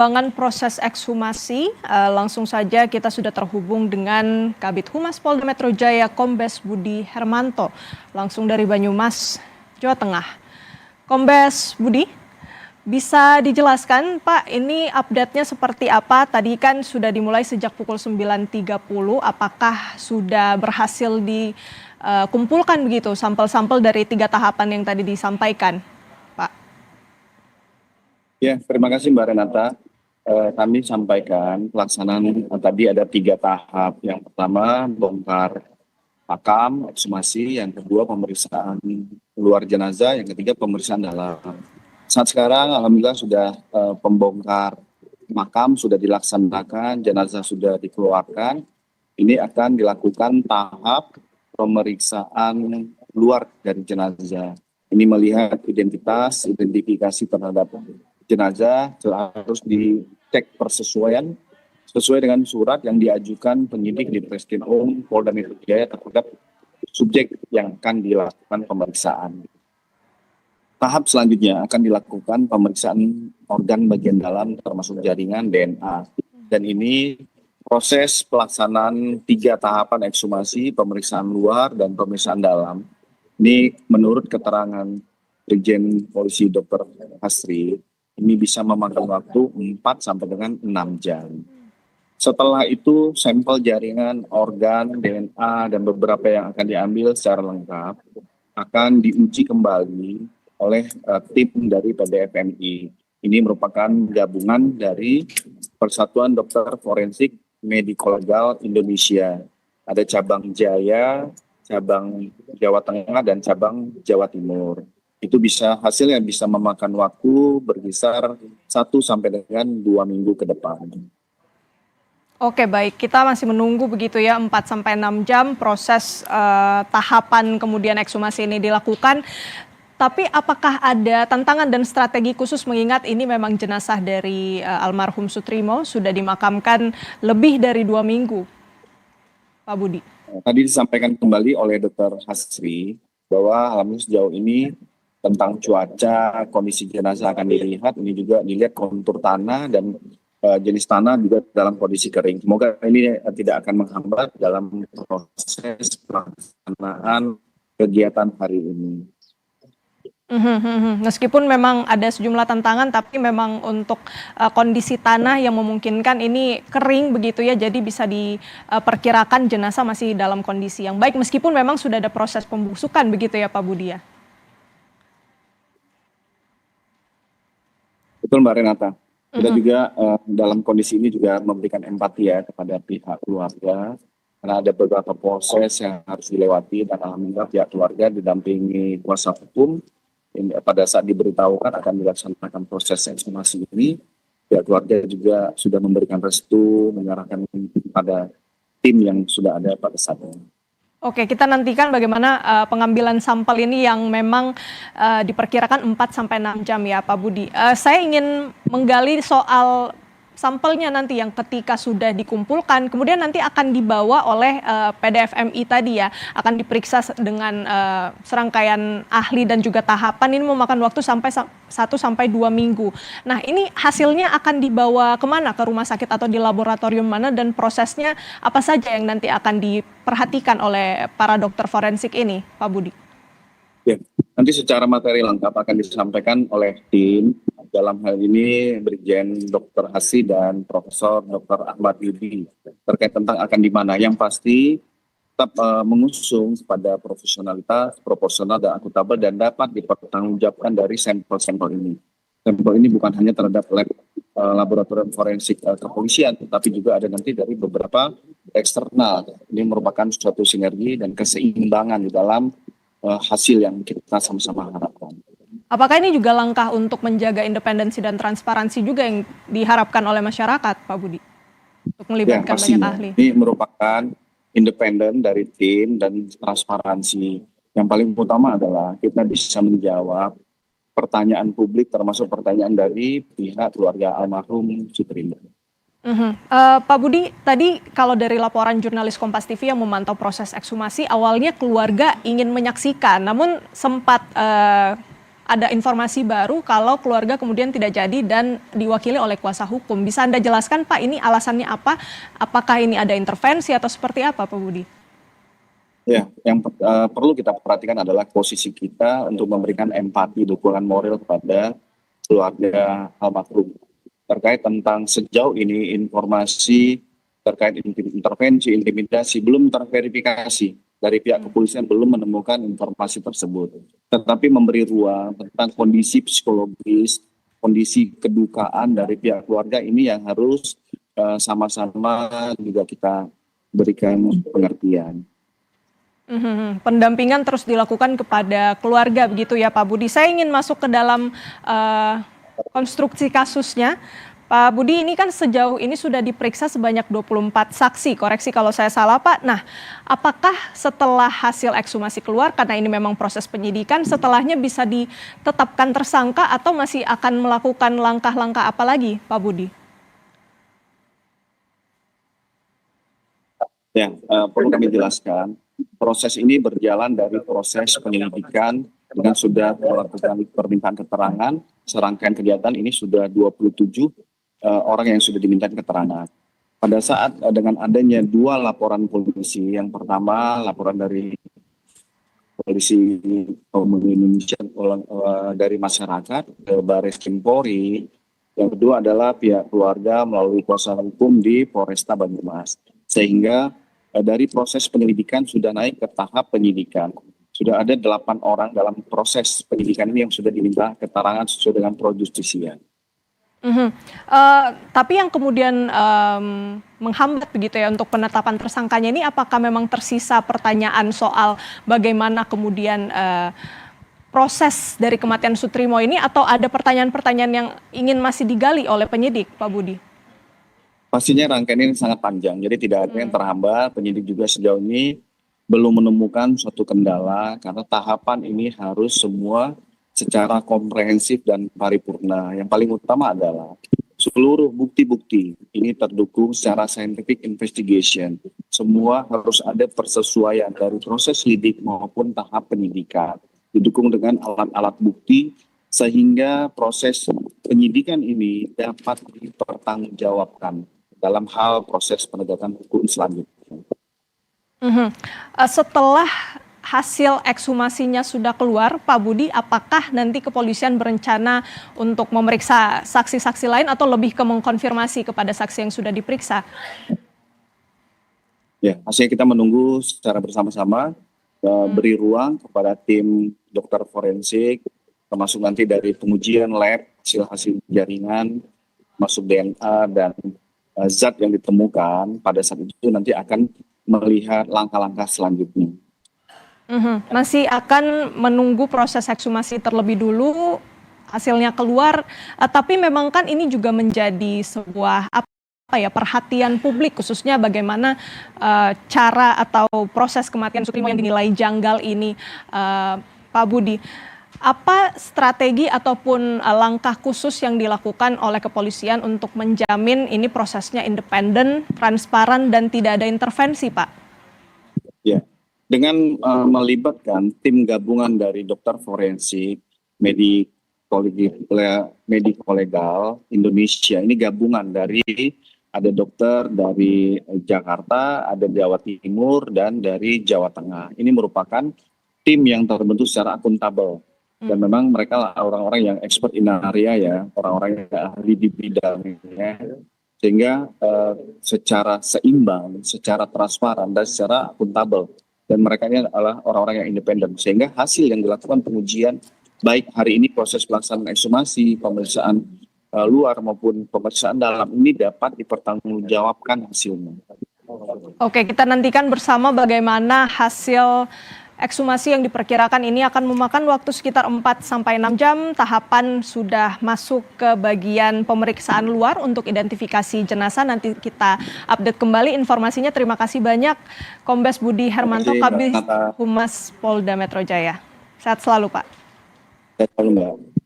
Perkembangan proses ekshumasi, langsung saja kita sudah terhubung dengan Kabid Humas Polda Metro Jaya Kombes Budi Hermanto, langsung dari Banyumas, Jawa Tengah. Kombes Budi, bisa dijelaskan Pak, ini update-nya seperti apa? Tadi kan sudah dimulai sejak pukul 9.30, apakah sudah berhasil dikumpulkan begitu sampel-sampel dari 3 tahapan yang tadi disampaikan, Pak? Ya, terima kasih Mbak Renata. Kami sampaikan pelaksanaan tadi ada 3 tahap. Yang pertama bongkar makam, ekshumasi, yang kedua pemeriksaan luar jenazah, yang ketiga pemeriksaan dalam. Saat sekarang alhamdulillah sudah pembongkar makam sudah dilaksanakan, jenazah sudah dikeluarkan. Ini akan dilakukan tahap pemeriksaan luar dari jenazah. Ini melihat identifikasi terhadap jenazah harus dicek persesuaian sesuai dengan surat yang diajukan penyidik di Treskrimum Polda Metro Jaya terhadap subjek yang akan dilakukan pemeriksaan. Tahap selanjutnya akan dilakukan pemeriksaan organ bagian dalam termasuk jaringan DNA. Dan ini proses pelaksanaan 3 tahapan ekshumasi, pemeriksaan luar dan pemeriksaan dalam. Ini menurut keterangan Brigjen Polisi Dr. Hasri, ini bisa memakan waktu 4 sampai dengan 6 jam. Setelah itu sampel jaringan, organ, DNA, dan beberapa yang akan diambil secara lengkap akan diuji kembali oleh tim dari PDFMI. Ini merupakan gabungan dari Persatuan Dokter Forensik Mediko-Legal Indonesia. Ada cabang Jaya, cabang Jawa Tengah, dan cabang Jawa Timur. Itu hasilnya bisa memakan waktu berkisar 1 sampai dengan 2 minggu ke depan. Oke, baik, kita masih menunggu begitu ya 4 sampai 6 jam proses tahapan kemudian ekshumasi ini dilakukan. Tapi apakah ada tantangan dan strategi khusus mengingat ini memang jenazah dari almarhum Sutrimo sudah dimakamkan lebih dari 2 minggu, Pak Budi? Tadi disampaikan kembali oleh Dr. Hasri bahwa alhamdulillah sejauh ini tentang cuaca, kondisi jenazah akan dilihat, ini juga dilihat kontur tanah dan jenis tanah juga dalam kondisi kering. Semoga ini tidak akan menghambat dalam proses pelaksanaan kegiatan hari ini. Meskipun memang ada sejumlah tantangan, tapi memang untuk kondisi tanah yang memungkinkan ini kering begitu ya, jadi bisa diperkirakan jenazah masih dalam kondisi yang baik, meskipun memang sudah ada proses pembusukan begitu ya Pak Budi ya? Betul Mbak Renata. Kita juga dalam kondisi ini juga memberikan empati ya kepada pihak keluarga, karena ada beberapa proses yang harus dilewati dan alhamdulillah pihak keluarga didampingi kuasa hukum. Pada saat diberitahukan akan dilaksanakan proses ekshumasi ini, pihak keluarga juga sudah memberikan restu, menyerahkan pada tim yang sudah ada pada saat ini. Oke, kita nantikan bagaimana pengambilan sampel ini yang memang diperkirakan 4 sampai 6 jam ya Pak Budi. Saya ingin menggali soal sampelnya nanti yang ketika sudah dikumpulkan, kemudian nanti akan dibawa oleh PDFMI tadi ya, akan diperiksa dengan serangkaian ahli dan juga tahapan, ini memakan waktu sampai 1 sampai 2 minggu. Nah, ini hasilnya akan dibawa kemana? Ke rumah sakit atau di laboratorium mana, dan prosesnya apa saja yang nanti akan diperhatikan oleh para dokter forensik ini, Pak Budi? Ya, nanti secara materi lengkap akan disampaikan oleh tim. Dalam hal ini Brigjen Dr. Hasri dan Profesor Dr. Ahmad Yudi terkait tentang akan di mana. Yang pasti tetap mengusung pada profesionalitas, proporsional dan akuntabel dan dapat dipertanggungjawabkan dari sampel-sampel ini. Sampel ini bukan hanya terhadap lab laboratorium forensik kepolisian, tetapi juga ada nanti dari beberapa eksternal. Ini merupakan suatu sinergi dan keseimbangan di dalam hasil yang kita sama-sama harapkan. Apakah ini juga langkah untuk menjaga independensi dan transparansi juga yang diharapkan oleh masyarakat, Pak Budi? Untuk melibatkan banyak ahli. Ini merupakan independen dari tim dan transparansi. Yang paling utama adalah kita bisa menjawab pertanyaan publik termasuk pertanyaan dari pihak keluarga almarhum Sutrimo. Pak Budi, tadi kalau dari laporan jurnalis Kompas TV yang memantau proses ekshumasi, awalnya keluarga ingin menyaksikan, namun sempat ada informasi baru kalau keluarga kemudian tidak jadi dan diwakili oleh kuasa hukum. Bisa Anda jelaskan Pak, ini alasannya apa? Apakah ini ada intervensi atau seperti apa Pak Budi? Ya, yang perlu kita perhatikan adalah posisi kita untuk memberikan empati, dukungan moral kepada keluarga almarhum. Terkait tentang sejauh ini informasi terkait intervensi, intimidasi belum terverifikasi. Dari pihak kepolisian belum menemukan informasi tersebut. Tetapi memberi ruang tentang kondisi psikologis, kondisi kedukaan dari pihak keluarga ini yang harus sama-sama juga kita berikan pengertian. Pendampingan terus dilakukan kepada keluarga begitu ya Pak Budi. Saya ingin masuk ke dalam konstruksi kasusnya. Pak Budi, ini kan sejauh ini sudah diperiksa sebanyak 24 saksi, koreksi kalau saya salah Pak. Nah, apakah setelah hasil ekshumasi keluar, karena ini memang proses penyidikan, setelahnya bisa ditetapkan tersangka atau masih akan melakukan langkah-langkah apa lagi Pak Budi? Ya, perlu kami jelaskan, proses ini berjalan dari proses penyelidikan dengan sudah melakukan permintaan keterangan, serangkaian kegiatan ini sudah 27 orang yang sudah diminta keterangan. Pada saat dengan adanya 2 laporan polisi, yang pertama laporan dari polisi Indonesia dari masyarakat ke Baris Krim Polri, yang kedua adalah pihak keluarga melalui kuasa hukum di Polresta Banyumas. Sehingga dari proses penyelidikan sudah naik ke tahap penyidikan. Sudah ada 8 orang dalam proses penyidikan ini yang sudah diminta keterangan sesuai dengan pro justisia. Tapi yang kemudian menghambat begitu ya untuk penetapan tersangkanya ini, apakah memang tersisa pertanyaan soal bagaimana kemudian proses dari kematian Sutrimo ini, atau ada pertanyaan-pertanyaan yang ingin masih digali oleh penyidik Pak Budi? Pastinya rangkaian ini sangat panjang, jadi tidak ada yang terhambat. Penyidik juga sejauh ini belum menemukan suatu kendala karena tahapan ini harus semua secara komprehensif dan paripurna. Yang paling utama adalah seluruh bukti-bukti ini terdukung secara scientific investigation. Semua harus ada persesuaian dari proses lidik maupun tahap penyidikan. Didukung dengan alat-alat bukti sehingga proses penyidikan ini dapat dipertanggungjawabkan dalam hal proses penegakan hukum selanjutnya. Setelah hasil ekshumasinya sudah keluar, Pak Budi, apakah nanti kepolisian berencana untuk memeriksa saksi-saksi lain atau lebih ke mengkonfirmasi kepada saksi yang sudah diperiksa? Ya, hasilnya kita menunggu secara bersama-sama, beri ruang kepada tim dokter forensik, termasuk nanti dari pengujian lab, hasil-hasil jaringan, masuk DNA dan zat yang ditemukan. Pada saat itu nanti akan melihat langkah-langkah selanjutnya. Masih akan menunggu proses ekshumasi terlebih dulu, hasilnya keluar, tapi memang kan ini juga menjadi sebuah perhatian publik, khususnya bagaimana cara atau proses kematian Sutrimo yang dinilai janggal ini, Pak Budi. Apa strategi ataupun langkah khusus yang dilakukan oleh kepolisian untuk menjamin ini prosesnya independen, transparan, dan tidak ada intervensi, Pak? Ya. Dengan melibatkan tim gabungan dari dokter forensik, mediko legal Indonesia, ini gabungan dari ada dokter dari Jakarta, ada Jawa Timur, dan dari Jawa Tengah. Ini merupakan tim yang terbentuk secara akuntabel. Dan memang mereka lah orang-orang yang expert in area ya, orang-orang yang ahli di bidangnya. Sehingga secara seimbang, secara transparan, dan secara akuntabel. Dan mereka ini adalah orang-orang yang independen. Sehingga hasil yang dilakukan pengujian, baik hari ini proses pelaksanaan ekshumasi, pemeriksaan luar maupun pemeriksaan dalam, ini dapat dipertanggungjawabkan hasilnya. Oke, kita nantikan bersama bagaimana hasil ekshumasi yang diperkirakan ini akan memakan waktu sekitar 4-6 jam. Tahapan sudah masuk ke bagian pemeriksaan luar untuk identifikasi jenazah. Nanti kita update kembali informasinya. Terima kasih banyak Kombes Budi Hermanto, Kabid Humas Polda Metro Jaya. Sehat selalu Pak. Sehat selalu Mbak.